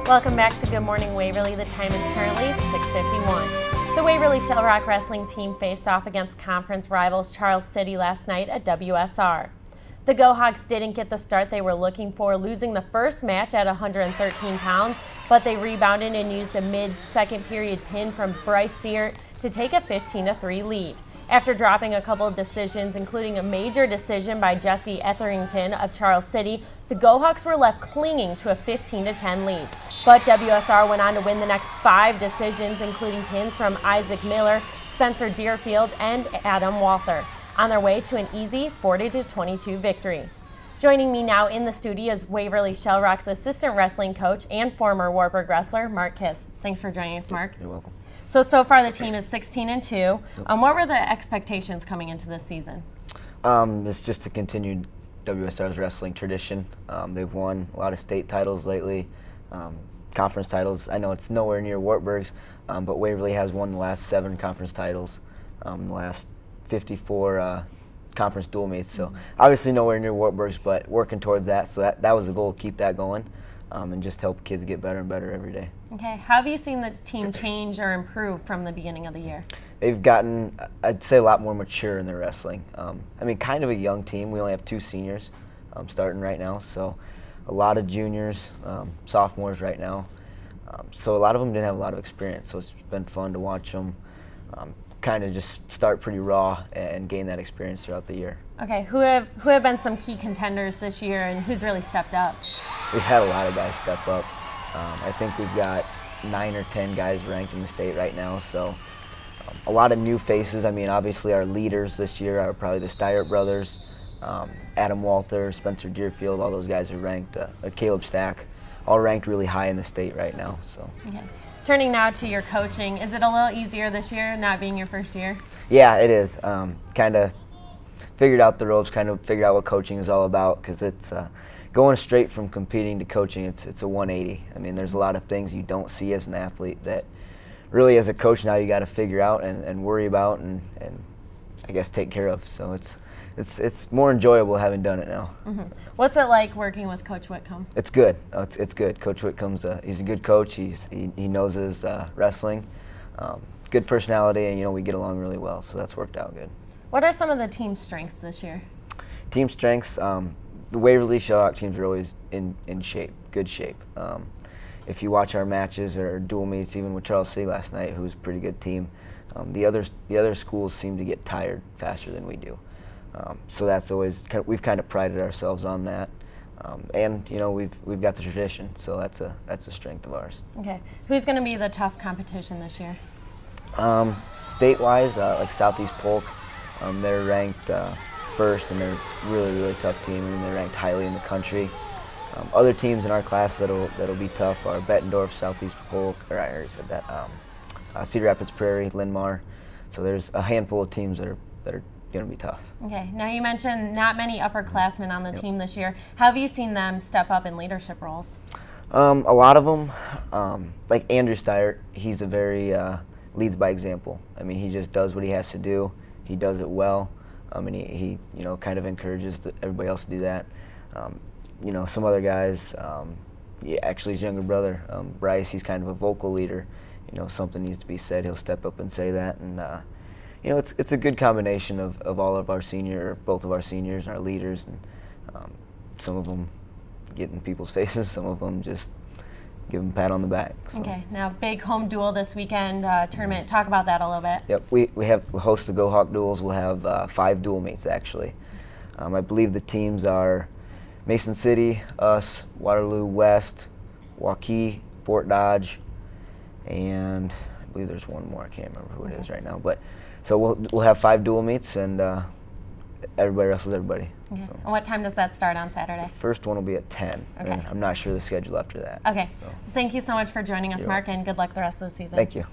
Welcome back to Good Morning Waverly. The time is currently 6:51. The Waverly-Shell Rock wrestling team faced off against conference rivals Charles City last night at WSR. The Go Hawks didn't get the start they were looking for, losing the first match at 113 pounds, but they rebounded and used a mid-second period pin from Bryce Seart to take a 15-3 lead. After dropping a couple of decisions, including a major decision by Jesse Etherington of Charles City, the Go Hawks were left clinging to a 15-10 lead. But WSR went on to win the next 5 decisions, including pins from Isaac Miller, Spencer Deerfield, and Adam Walther, on their way to an easy 40-22 victory. Joining me now in the studio is Waverly-Shell Rock's assistant wrestling coach and former Warburg wrestler, Mark Kist. Thanks for joining us, Mark. You're welcome. So far the team is 16-2. What were the expectations coming into this season? It's just to continue WSR's wrestling tradition. They've won a lot of state titles lately, conference titles. I know it's nowhere near Wartburg's, but Waverly has won the last 7 conference titles, the last 54 conference dual meets. So obviously nowhere near Wartburg's, but working towards that. So that was the goal, keep that going, and just help kids get better and better every day. Okay, how have you seen the team change or improve from the beginning of the year? They've gotten, I'd say, a lot more mature in their wrestling. I mean, kind of a young team. We only have 2 seniors starting right now, so a lot of juniors, sophomores right now. So a lot of them didn't have a lot of experience, so it's been fun to watch them kind of just start pretty raw and gain that experience throughout the year. Okay, who have been some key contenders this year, and who's really stepped up? We've had a lot of guys step up. I think we've got 9 or 10 guys ranked in the state right now, so a lot of new faces. I mean, obviously our leaders this year are probably the Steyert brothers, Adam Walther, Spencer Deerfield, all those guys are ranked, Caleb Stack, all ranked really high in the state right now. So. Okay. Turning now to your coaching, is it a little easier this year, not being your first year? Yeah, it is. Kind of figured out the ropes, kind of figured out what coaching is all about, because it's going straight from competing to coaching, it's a 180. I mean, there's a lot of things you don't see as an athlete that really as a coach now you got to figure out and worry about and I guess take care of. So it's more enjoyable having done it now. Mm-hmm. What's it like working with Coach Whitcomb? It's good. It's good. Coach Whitcomb's he's a good coach. He knows his wrestling. Good personality, and we get along really well. So that's worked out good. What are some of the team's strengths this year? Team strengths. The Waverly-Shell Rock teams are always in shape, good shape. If you watch our matches or dual meets, even with Charles City last night, who's a pretty good team, the other schools seem to get tired faster than we do. So that's always we've kind of prided ourselves on that, and we've got the tradition, so that's a strength of ours. Okay, who's going to be the tough competition this year? State-wise, like Southeast Polk, they're ranked first, and they're really tough team, and they're ranked highly in the country. Other teams in our class that'll be tough are Bettendorf, Southeast Polk, or I already said that, Cedar Rapids Prairie, Linn-Mar. So there's a handful of teams that are going to be tough. Okay, now you mentioned not many upperclassmen on the team this year. How have you seen them step up in leadership roles? A lot of them, like Andrew Steyert, he's a very leads by example. I mean, he just does what he has to do. He does it well. And he kind of encourages everybody else to do that. Some other guys, actually his younger brother, Bryce, he's kind of a vocal leader. Something needs to be said, he'll step up and say that. And it's a good combination of all of our both of our seniors and our leaders, and some of them get in people's faces, some of them just give them a pat on the back. So. Okay, now big home duel this weekend tournament. Talk about that a little bit. Yep, we host the Go Hawk duels. We'll have 5 dual meets actually. I believe the teams are Mason City, us, Waterloo West, Waukee, Fort Dodge, and I believe there's one more. I can't remember who it is right now. But so we'll have 5 dual meets, and everybody wrestles everybody. Okay. So. And what time does that start on Saturday? The first one will be at 10. Okay. And I'm not sure the schedule after that. Okay. So. Thank you so much for joining us, You're Mark, welcome. and good luck the rest of the season. Thank you.